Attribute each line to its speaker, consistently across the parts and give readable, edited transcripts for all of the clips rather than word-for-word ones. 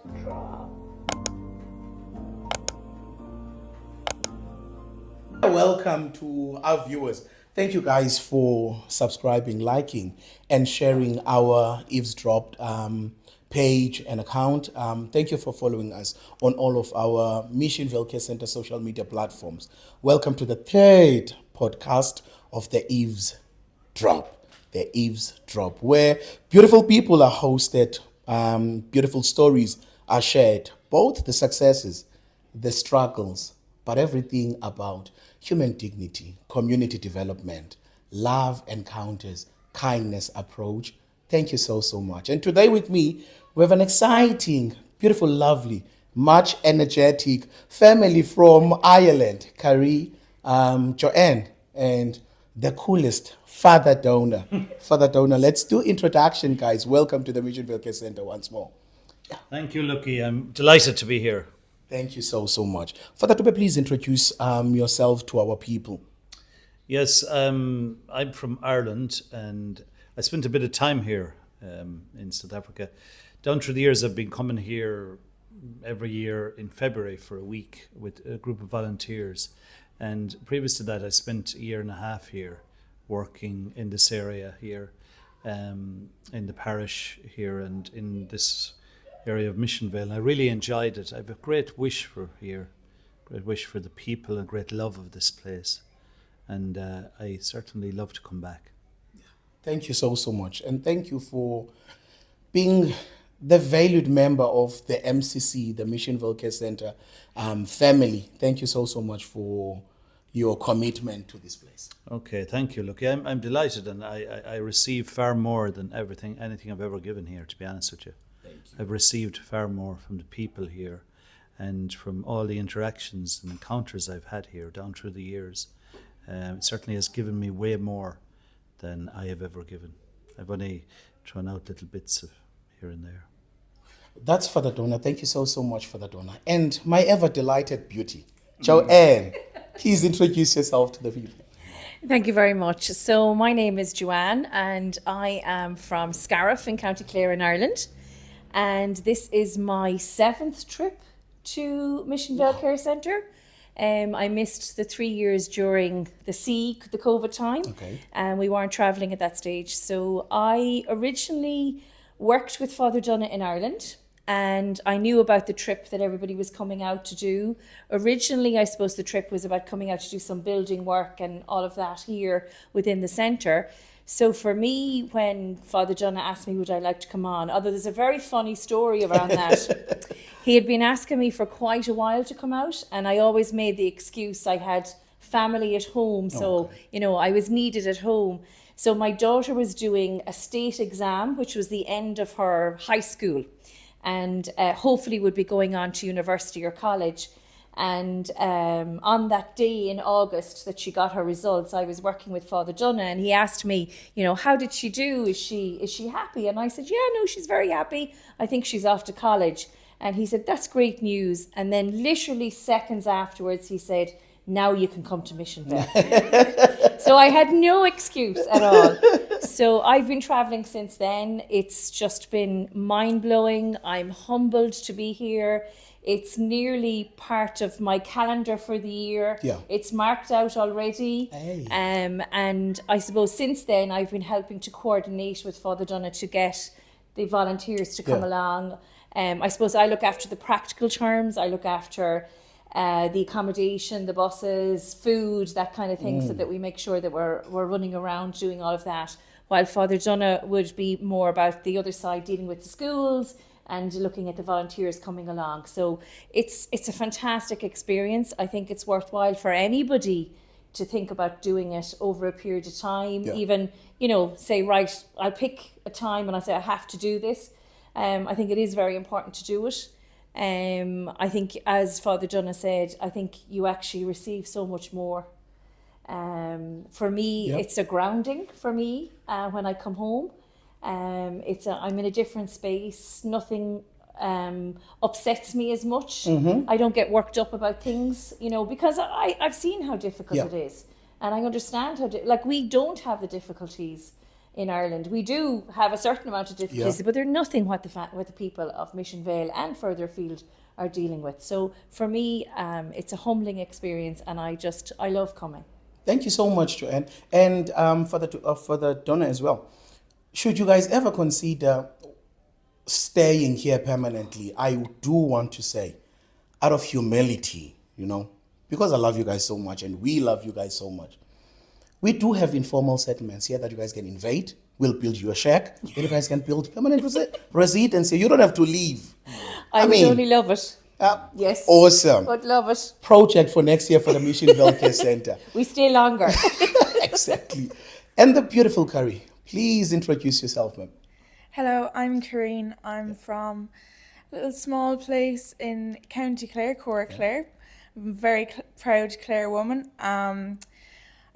Speaker 1: Eavesdrop. Welcome to our viewers. Thank you guys for subscribing, liking, and sharing our Eavesdrop page and account. Thank you for following us on all of our Missionvale Care Center social media platforms. Welcome to the third podcast of the Eavesdrop. The Eavesdrop, where beautiful people are hosted, beautiful stories are shared, both the successes, the struggles, but everything about human dignity, community development, love encounters, kindness approach. Thank you so much. And today with me, we have an exciting, beautiful, lovely, much energetic family from Ireland, Carrie, Joanne, and the coolest Father Donor. Father Donor, let's do introduction, guys. Welcome to the Missionvale Care Center once more.
Speaker 2: Thank you, Lucky. I'm delighted to be here.
Speaker 1: Thank you so much. Father Tobe, please introduce yourself to our people.
Speaker 2: Yes, I'm from Ireland and I spent a bit of time here in South Africa. Down through the years, I've been coming here every year in February for a week with a group of volunteers. And previous to that, I spent a year and a half here working in this area here, in the parish here and in this area of Missionvale. I really enjoyed it. I have a great wish for here, great wish for the people, and great love of this place. And I certainly love to come back.
Speaker 1: Thank you so much. And thank you for being the valued member of the MCC, the Missionvale Care Center family. Thank you so much for your commitment to this place.
Speaker 2: Okay, thank you. Look, I'm delighted, and I receive far more than anything I've ever given here, to be honest with you.
Speaker 1: Thank you.
Speaker 2: I've received far more from the people here and from all the interactions and encounters I've had here down through the years. It certainly has given me way more than I have ever given. I've only thrown out little bits of here and there.
Speaker 1: That's Father Donor. Thank you so much, Father Donor. And my ever delighted beauty, Joanne, please introduce yourself to the people.
Speaker 3: Thank you very much. So my name is Joanne and I am from Scariff in County Clare in Ireland. And this is my 7th trip to Missionvale Care Centre. I missed the 3 years during the COVID time.
Speaker 1: Okay.
Speaker 3: And we weren't travelling at that stage. So I originally worked with Father Donagh in Ireland. And I knew about the trip that everybody was coming out to do. Originally, I suppose the trip was about coming out to do some building work and all of that here within the centre. So for me, when Father Donagh asked me would I like to come on, although there's a very funny story around that, he had been asking me for quite a while to come out, and I always made the excuse I had family at home, so I was needed at home. So my daughter was doing a state exam, which was the end of her high school, and hopefully would be going on to university or college. And on that day in August that she got her results, I was working with Father Donagh, and he asked me, how did she do? Is she happy? And I said, yeah, no, she's very happy. I think she's off to college. And he said, that's great news. And then literally seconds afterwards, he said, now you can come to Missionvale. So I had no excuse at all. So I've been traveling since then. It's just been mind-blowing. I'm humbled to be here. It's nearly part of my calendar for the year.
Speaker 1: Yeah.
Speaker 3: It's marked out already.
Speaker 1: Hey.
Speaker 3: And I suppose since then I've been helping to coordinate with Father Donagh to get the volunteers to come along. I suppose I look after the practical terms. I look after the accommodation, the buses, food, that kind of thing, so that we make sure that we're running around doing all of that. While Father Donagh would be more about the other side, dealing with the schools and looking at the volunteers coming along. So it's a fantastic experience. I think it's worthwhile for anybody to think about doing it over a period of time.
Speaker 1: Yeah.
Speaker 3: Even, say, right, I'll pick a time and I say I have to do this. I think it is very important to do it. I think, as Father Donagh said, I think you actually receive so much more. For me, it's a grounding for me when I come home. I'm in a different space. Nothing upsets me as much.
Speaker 1: Mm-hmm.
Speaker 3: I don't get worked up about things, because I've seen how difficult it is. And I understand we don't have the difficulties in Ireland. We do have a certain amount of difficulties, but they're nothing what the people of Missionvale and further afield are dealing with. So for me, it's a humbling experience, and I love coming.
Speaker 1: Thank you so much, Joanne. And for the donor as well. Should you guys ever consider staying here permanently, I do want to say, out of humility, because I love you guys so much and we love you guys so much, we do have informal settlements here that you guys can invade. We'll build you a shack. Then you guys can build permanent residency. You don't have to leave.
Speaker 3: I would only love it. Yes.
Speaker 1: Awesome.
Speaker 3: Would love it.
Speaker 1: Project for next year for the Missionvale Care Center.
Speaker 3: We stay longer.
Speaker 1: Exactly. And the beautiful Carrie, please introduce yourself, ma'am.
Speaker 4: Hello, I'm Karine. I'm from a little small place in County Clare, Clare. I'm a very proud Clare woman.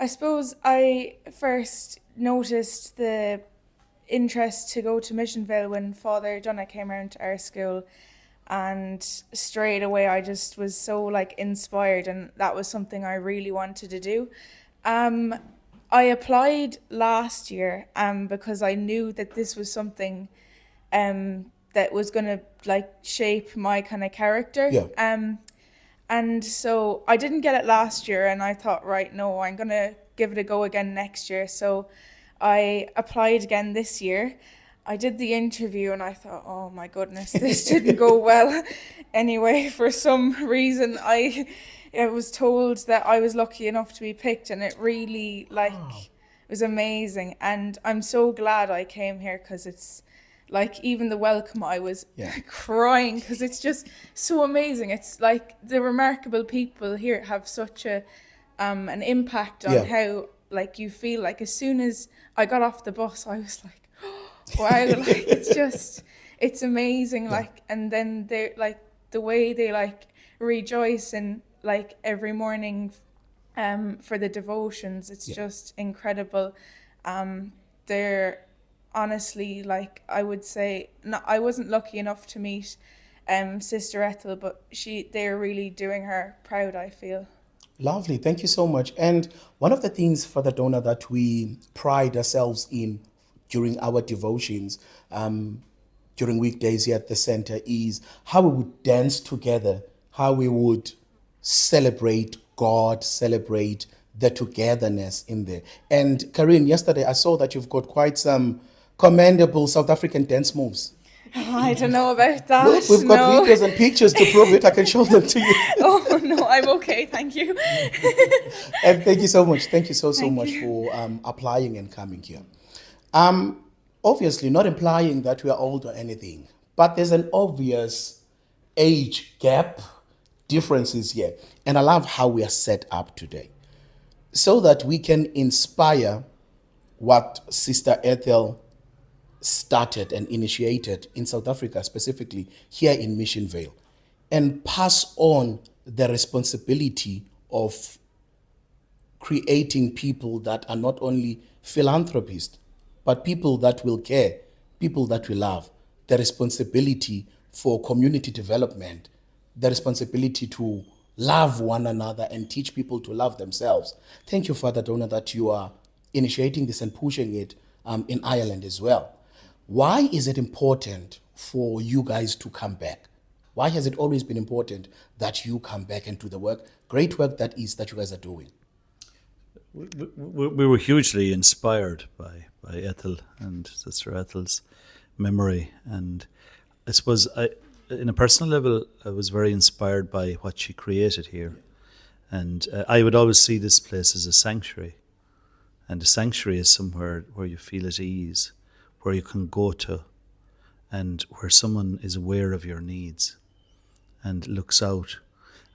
Speaker 4: I suppose I first noticed the interest to go to Missionvale when Father Donna came around to our school, and straight away I just was so inspired, and that was something I really wanted to do. I applied last year because I knew that this was something that was going to shape my kind of character.
Speaker 1: Yeah.
Speaker 4: And so I didn't get it last year, and I thought, right, no, I'm going to give it a go again next year. So I applied again this year. I did the interview and I thought, oh my goodness, this didn't go well. Anyway, for some reason, I was told that I was lucky enough to be picked, and it really it was amazing. And I'm so glad I came here, because it's even the welcome, I was crying, because it's just so amazing. It's the remarkable people here have such an impact on how you feel. As soon as I got off the bus, I was like, wow, it's amazing. And then they the way they rejoice and every morning for the devotions, it's just incredible. They're honestly, I would say, I wasn't lucky enough to meet Sister Ethel, but they're really doing her proud, I feel.
Speaker 1: Lovely, thank you so much. And one of the things for the donor that we pride ourselves in during our devotions, during weekdays here at the center, is how we would dance together, how we would celebrate God, celebrate the togetherness in there. And Karine, yesterday I saw that you've got quite some commendable South African dance moves.
Speaker 4: I don't know about that.
Speaker 1: Look, we've got videos and pictures to prove it. I can show them to you.
Speaker 4: Oh, no, I'm okay. Thank you.
Speaker 1: And thank you so much. Thank you so much for applying and coming here. Obviously, not implying that we are old or anything, but there's an obvious age gap differences here. And I love how we are set up today, so that we can inspire what Sister Ethel started and initiated in South Africa, specifically here in Missionvale, and pass on the responsibility of creating people that are not only philanthropists, but people that will care, people that will love, the responsibility for community development, the responsibility to love one another and teach people to love themselves. Thank you, Father Donor, that you are initiating this and pushing it in Ireland as well. Why is it important for you guys to come back? Why has it always been important that you come back and do the work, great work that you guys are doing?
Speaker 2: We were hugely inspired by Ethel and Sister Ethel's memory, and I suppose in a personal level, I was very inspired by what she created here. And I would always see this place as a sanctuary. And a sanctuary is somewhere where you feel at ease, where you can go to, and where someone is aware of your needs and looks out.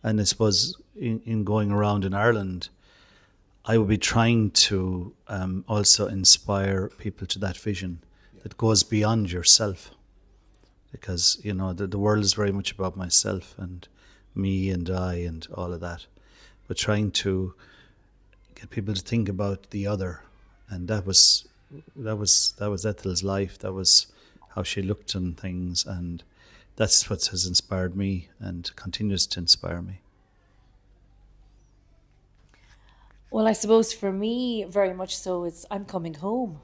Speaker 2: And I suppose in going around in Ireland, I would be trying to also inspire people to that vision that goes beyond yourself. Because, the world is very much about myself and me and I and all of that. But trying to get people to think about the other. And that was Ethel's life. That was how she looked on things. And that's what has inspired me and continues to inspire me.
Speaker 3: Well, I suppose for me, very much so, I'm coming home.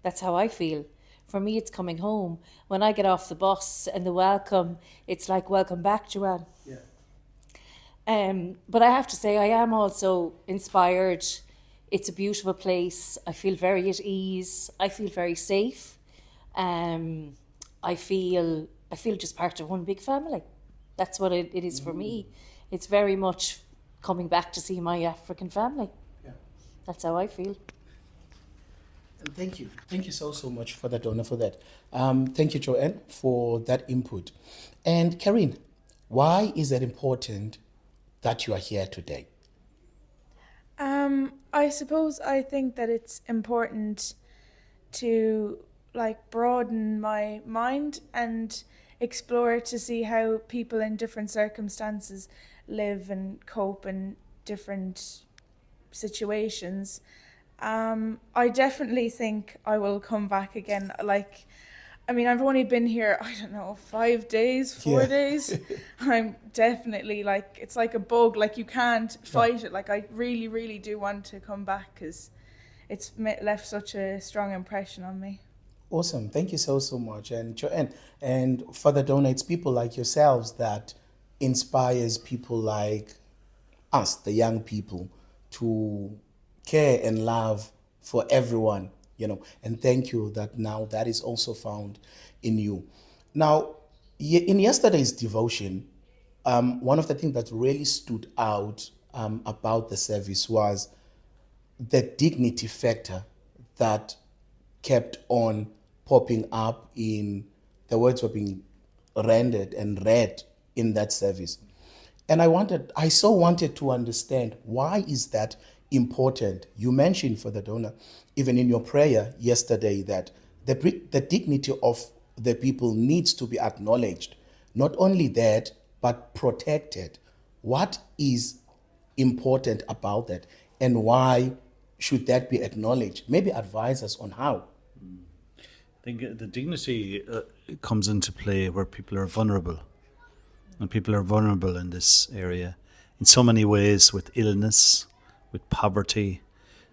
Speaker 3: That's how I feel. For me, it's coming home. When I get off the bus and the welcome, it's like, welcome back, Joanne.
Speaker 1: Yeah.
Speaker 3: But I have to say, I am also inspired. It's a beautiful place. I feel very at ease. I feel very safe. I feel just part of one big family. That's what it is for me. It's very much coming back to see my African family.
Speaker 1: Yeah.
Speaker 3: That's how I feel.
Speaker 1: And thank you. Thank you so much for that, Donna, for that. Thank you, Joanne, for that input. And Karine, why is it important that you are here today?
Speaker 4: I suppose I think that it's important to like broaden my mind and explore to see how people in different circumstances live and cope in different situations. I definitely think I will come back again. Like, I mean, I've only been here, I don't know, 5 days, 4
Speaker 1: Yeah.
Speaker 4: days. I'm definitely like, it's like a bug. Like, you can't fight it. Like, I really, really do want to come back because it's left such a strong impression on me.
Speaker 1: Awesome. Thank you so much. And Joanne, and further donates people like yourselves that inspires people like us, the young people, to care and love for everyone, and thank you that now that is also found in you. Now, in yesterday's devotion, one of the things that really stood out about the service was the dignity factor that kept on popping up in the words were being rendered and read in that service. And I so wanted to understand, why is that important? You mentioned, for the donor, even in your prayer yesterday, that the dignity of the people needs to be acknowledged. Not only that, but protected. What is important about that, and why should that be acknowledged? Maybe advise us on how.
Speaker 2: I think the dignity comes into play where people are vulnerable. And people are vulnerable in this area in so many ways, with illness, with poverty.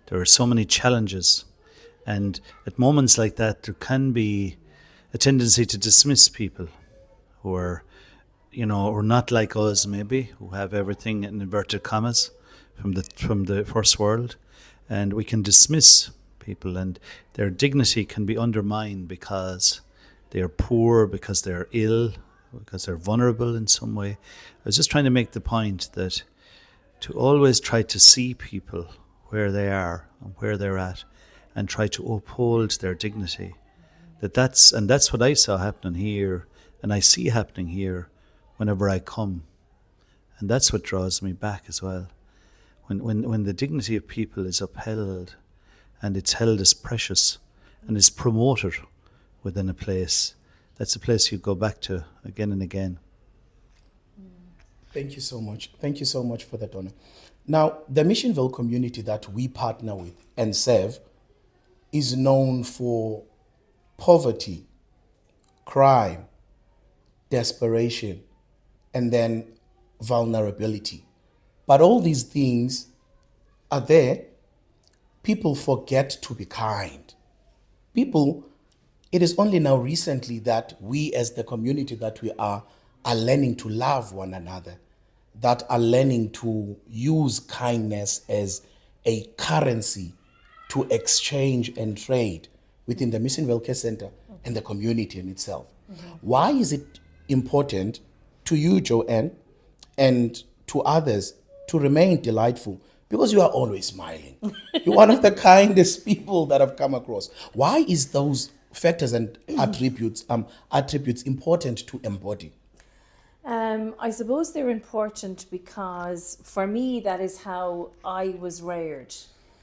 Speaker 2: There are so many challenges. And at moments like that, there can be a tendency to dismiss people who are, or not like us maybe, who have everything in inverted commas from the first world. And we can dismiss people, and their dignity can be undermined because they are poor, because they're ill, because they're vulnerable in some way. I was just trying to make the point that to always try to see people where they are and where they're at, and try to uphold their dignity. That's what I saw happening here, and I see happening here whenever I come. And that's what draws me back as well. When the dignity of people is upheld, and it's held as precious, and is promoted within a place, that's a place you go back to again and again.
Speaker 1: Thank you so much. Thank you so much for that, Donna. Now, the Missionvale community that we partner with and serve is known for poverty, crime, desperation, and then vulnerability. But all these things are there. People forget to be kind. It is only now recently that we, as the community that we are learning to love one another, that are learning to use kindness as a currency to exchange and trade within the Missionvale Care Center and the community in itself. Mm-hmm. Why is it important to you, Joanne, and to others to remain delightful? Because you are always smiling. You're one of the kindest people that I've come across. Why is those factors and attributes important to embody?
Speaker 3: I suppose they're important because for me, that is how I was reared.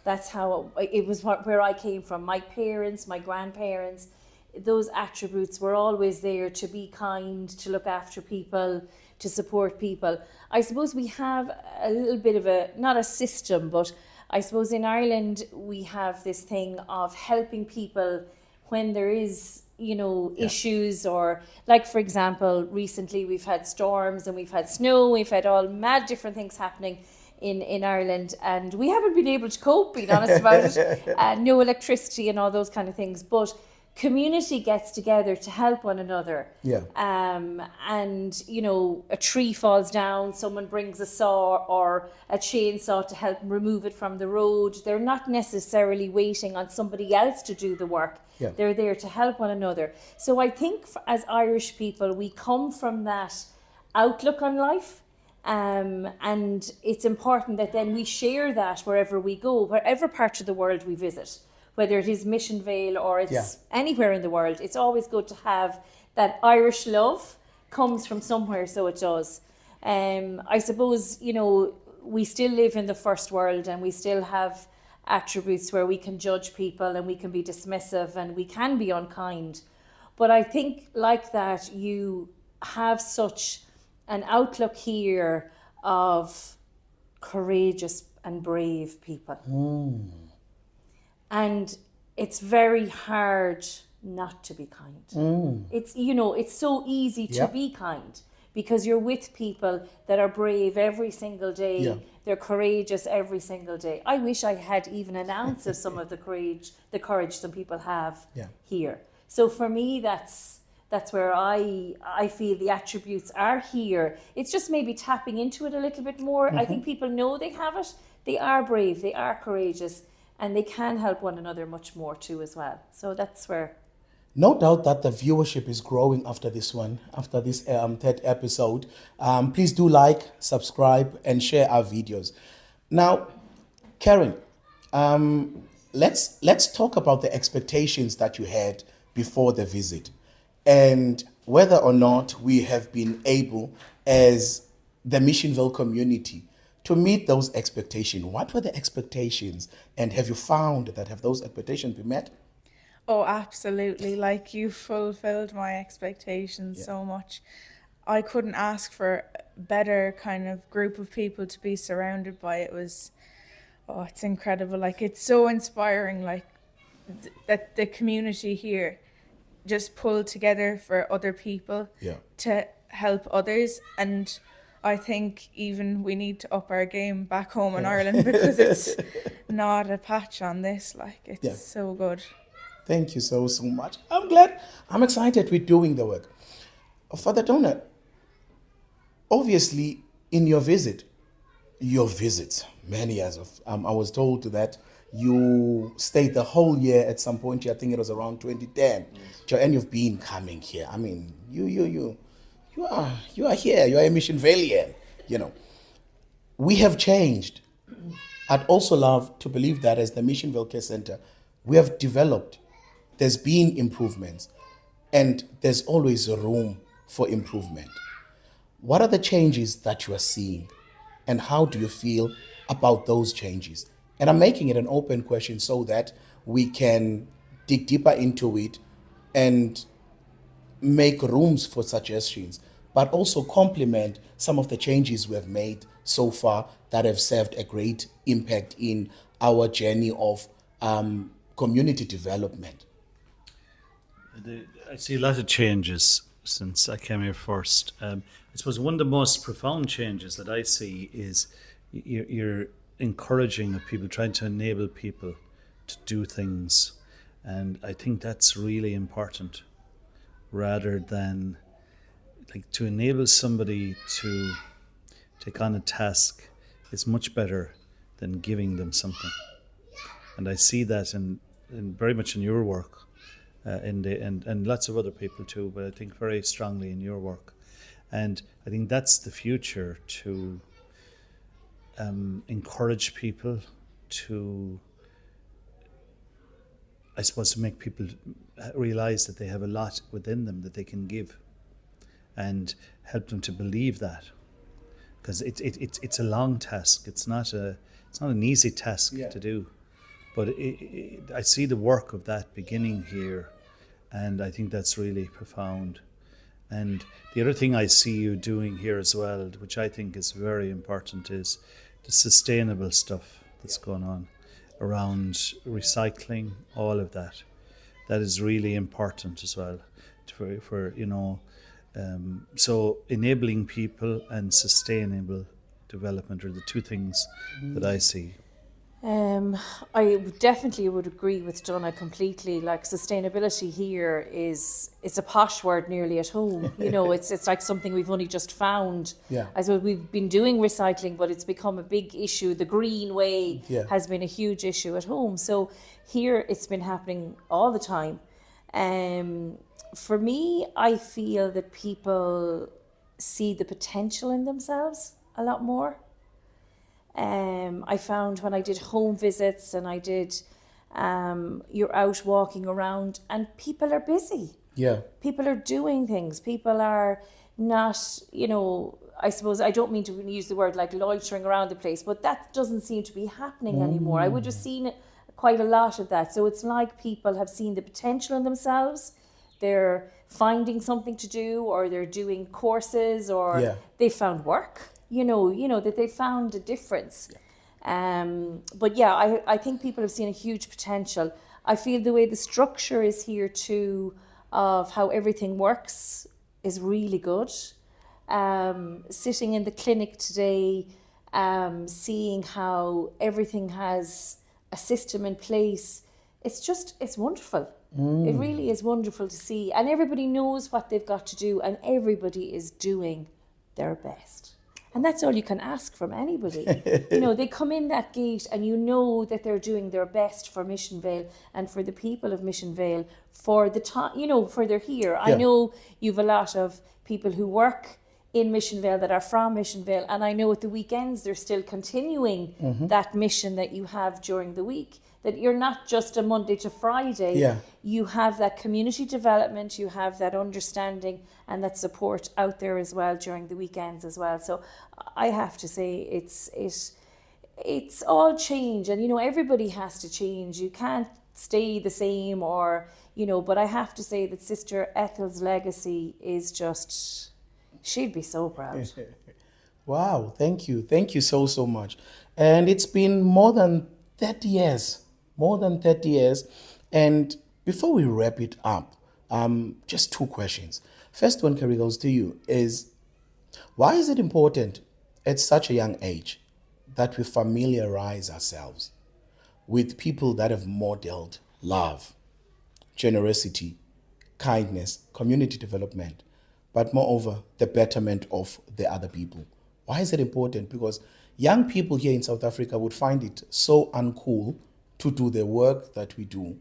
Speaker 3: That's how it was, where I came from. My parents, my grandparents, those attributes were always there: to be kind, to look after people, to support people. I suppose we have a little bit of not a system, but I suppose in Ireland we have this thing of helping people when there is, issues, or like, for example, recently we've had storms and we've had snow, we've had all mad different things happening in Ireland, and we haven't been able to cope, being honest about it. No electricity and all those kind of things, but community gets together to help one another.
Speaker 1: Yeah.
Speaker 3: And you know, a tree falls down, someone brings a saw or a chainsaw to help remove it from the road. They're not necessarily waiting on somebody else to do the work.
Speaker 1: Yeah.
Speaker 3: They're there to help one another. So I think as Irish people, we come from that outlook on life. And it's important that then we share that wherever we go, wherever part of the world we visit, whether it is Missionvale or it's anywhere in the world. It's always good to have that Irish love comes from somewhere, so it does. I suppose, you know, we still live in the first world and we still have attributes where we can judge people and we can be dismissive and we can be unkind. But I think like that, you have such an outlook here of courageous and brave people. And it's very hard not to be kind. It's, you know, it's so easy to be kind because you're with people that are brave every single day.
Speaker 1: Yeah.
Speaker 3: They're courageous every single day. I wish I had even an ounce of some of the courage some people have here. So for me, that's where I feel the attributes are here. It's just maybe tapping into it a little bit more. I think people know they have it. They are brave, they are courageous, and they can help one another much more too as well. So that's where...
Speaker 1: No doubt that the viewership is growing after this one, after this third episode. Please do like, subscribe, and share our videos. Now, Karen, let's talk about the expectations that you had before the visit, and whether or not we have been able, as the Missionvale community, to meet those expectations. What were the expectations, and have you found that have those expectations been met?
Speaker 4: Oh, absolutely. Like, you fulfilled my expectations so much. I couldn't ask for a better kind of group of people to be surrounded by. It was, it's incredible. Like, it's so inspiring, like, that the community here just pulled together for other people to help others. And I think even we need to up our game back home in Ireland, because it's not a patch on this. Like, it's so good.
Speaker 1: Thank you so much. I'm glad. I'm excited with doing the work. Father Donor, obviously in your visits, many years of, I was told that you stayed the whole year at some point. I think it was around 2010. And you've been coming here. I mean, you are here. You are a Missionvalian. You know, we have changed. I'd also love to believe that as the Missionvale Care Center, we have developed. There's been improvements, and there's always room for improvement. What are the changes that you are seeing, and how do you feel about those changes? And I'm making it an open question so that we can dig deeper into it and make rooms for suggestions, but also complement some of the changes we have made so far that have served a great impact in our journey of community development.
Speaker 2: I see a lot of changes since I came here first. I suppose one of the most profound changes that I see is you're encouraging of people, trying to enable people to do things. And I think that's really important, rather than like to enable somebody to take on a task is much better than giving them something. And I see that in very much in your work. And lots of other people too, but I think very strongly in your work. And I think that's the future, to encourage people to, I suppose, to make people realize that they have a lot within them that they can give, and help them to believe that. Because it's a long task. It's not an easy task to do. But I see the work of that beginning here, and I think that's really profound. And the other thing I see you doing here as well, which I think is very important, is the sustainable stuff that's going on around recycling, all of that. That is really important as well for so enabling people and sustainable development are the two things that I see.
Speaker 3: I definitely would agree with Donna completely. Like sustainability here it's a posh word nearly at home. You know, it's like something we've only just found.
Speaker 1: Yeah.
Speaker 3: As well, we've been doing recycling, but it's become a big issue. The green way
Speaker 1: Yeah.
Speaker 3: has been a huge issue at home. So here it's been happening all the time. For me, I feel that people see the potential in themselves a lot more. I found when I did home visits and I did, you're out walking around and people are busy.
Speaker 1: Yeah.
Speaker 3: People are doing things. People are not, I suppose I don't mean to use the word like loitering around the place, but that doesn't seem to be happening anymore. I would have seen quite a lot of that. So it's like people have seen the potential in themselves. They're finding something to do, or they're doing courses, or
Speaker 1: Yeah.
Speaker 3: they found work. That they found a difference. But yeah, I think people have seen a huge potential. I feel the way the structure is here too, of how everything works, is really good. Sitting in the clinic today, seeing how everything has a system in place, it's wonderful. It really is wonderful to see. And everybody knows what they've got to do, and everybody is doing their best. And that's all you can ask from anybody. They come in that gate and you know that they're doing their best for Missionvale and for the people of Missionvale for the time, for they're here. I
Speaker 1: Yeah.
Speaker 3: know you've a lot of people who work in Missionvale that are from Missionvale, and I know at the weekends they're still continuing that mission that you have during the week. That you're not just a Monday to Friday.
Speaker 1: Yeah.
Speaker 3: You have that community development, you have that understanding and that support out there as well during the weekends as well. So I have to say it's all change, and everybody has to change. You can't stay the same, or but I have to say that Sister Ethel's legacy is just, she'd be so proud.
Speaker 1: Wow, thank you. Thank you so much. And it's been more than 30 years. More than 30 years. And before we wrap it up, just two questions. First one, Carrie, goes to you, is why is it important at such a young age that we familiarize ourselves with people that have modeled love, generosity, kindness, community development, but moreover, the betterment of the other people? Why is it important? Because young people here in South Africa would find it so uncool to do the work that we do.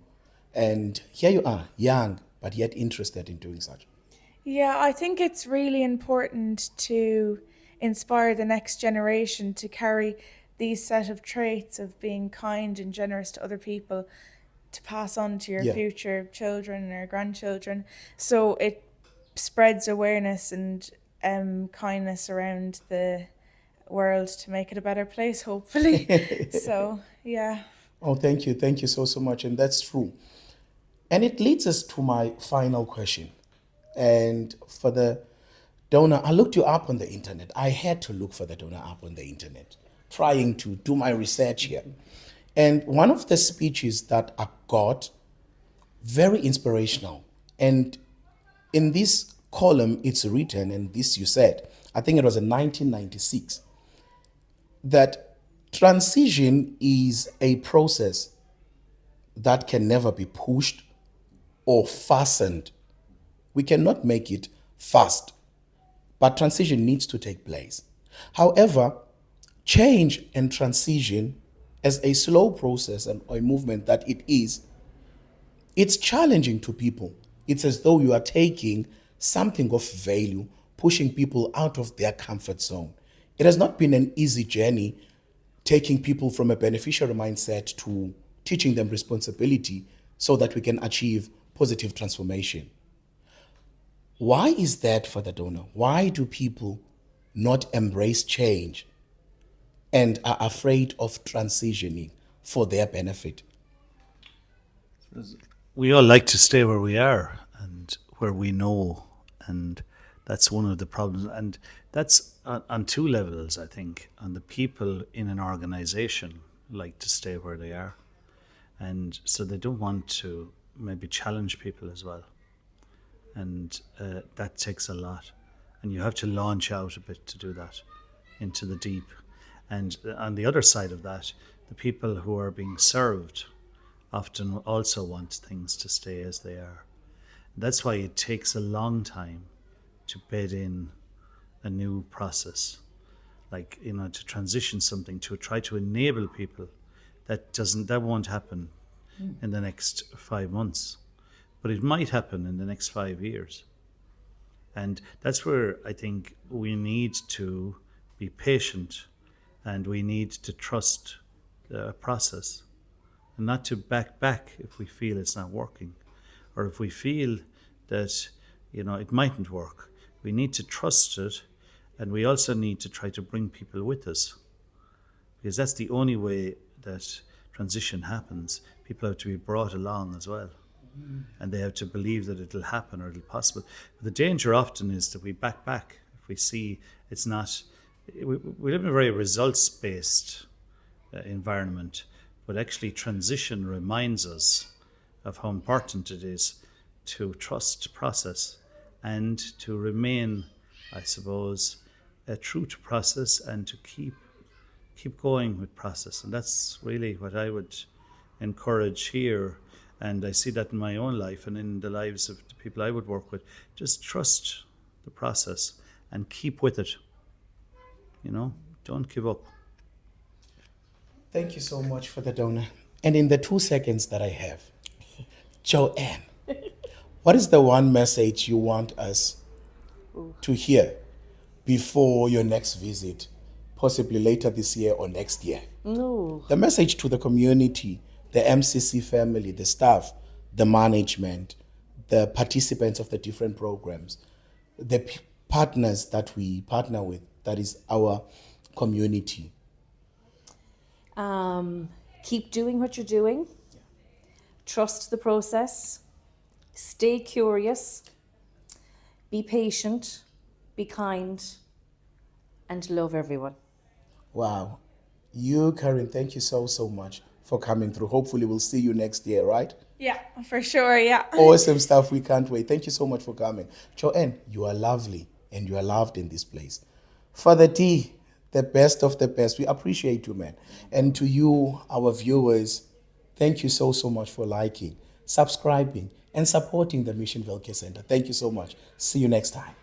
Speaker 1: And here you are, young, but yet interested in doing such.
Speaker 4: Yeah, I think it's really important to inspire the next generation to carry these set of traits of being kind and generous to other people to pass on to your
Speaker 1: Yeah.
Speaker 4: future children or grandchildren. So it spreads awareness and kindness around the world to make it a better place, hopefully. So, yeah.
Speaker 1: Oh, thank you. Thank you so much. And that's true. And it leads us to my final question. And for the donor, I looked you up on the internet. I had to look for the donor up on the internet, trying to do my research here. And one of the speeches that I got, very inspirational. And in this column, it's written, and this you said, I think it was in 1996, that transition is a process that can never be pushed or fastened. We cannot make it fast, but transition needs to take place. However, change and transition, as a slow process and a movement that it is, it's challenging to people. It's as though you are taking something of value, pushing people out of their comfort zone. It has not been an easy journey, taking people from a beneficiary mindset to teaching them responsibility so that we can achieve positive transformation. Why is that for the donor? Why do people not embrace change and are afraid of transitioning for their benefit?
Speaker 2: We all like to stay where we are and where we know, and that's one of the problems. And that's on two levels, I think. On the people in an organization like to stay where they are, and so they don't want to maybe challenge people as well. And that takes a lot, and you have to launch out a bit to do that into the deep. And on the other side of that, the people who are being served often also want things to stay as they are. That's why it takes a long time to bed in a new process, like, to transition something, to try to enable people. That won't happen in the next 5 months, but it might happen in the next 5 years. And that's where I think we need to be patient, and we need to trust the process, and not to back if we feel it's not working, or if we feel that it mightn't work. We need to trust it, and we also need to try to bring people with us, because that's the only way that transition happens. People have to be brought along as well, and they have to believe that it'll happen or it'll possible. But the danger often is that we back if we see it's not. We live in a very results-based environment, but actually transition reminds us of how important it is to trust process and to remain, I suppose, true to process, and to keep going with process. And that's really what I would encourage here. And I see that in my own life and in the lives of the people I would work with. Just trust the process and keep with it. Don't give up.
Speaker 1: Thank you so much for the donor. And in the 2 seconds that I have, Joanne, what is the one message you want us to hear before your next visit, possibly later this year or next year?
Speaker 3: No.
Speaker 1: The message to the community, the MCC family, the staff, the management, the participants of the different programs, the partners that we partner with, that is our community.
Speaker 3: Keep doing what you're doing. Trust the process. Stay curious. Be patient. Be kind. And love everyone.
Speaker 1: Wow. You, Karen, thank you so much for coming through. Hopefully we'll see you next year, right?
Speaker 4: Yeah, for sure. Yeah.
Speaker 1: Awesome stuff. We can't wait. Thank you so much for coming. Joanne, you are lovely and you are loved in this place. Father T, the best of the best. We appreciate you, man. And to you, our viewers, thank you so much for liking, subscribing, and supporting the Missionvale Care Center. Thank you so much. See you next time.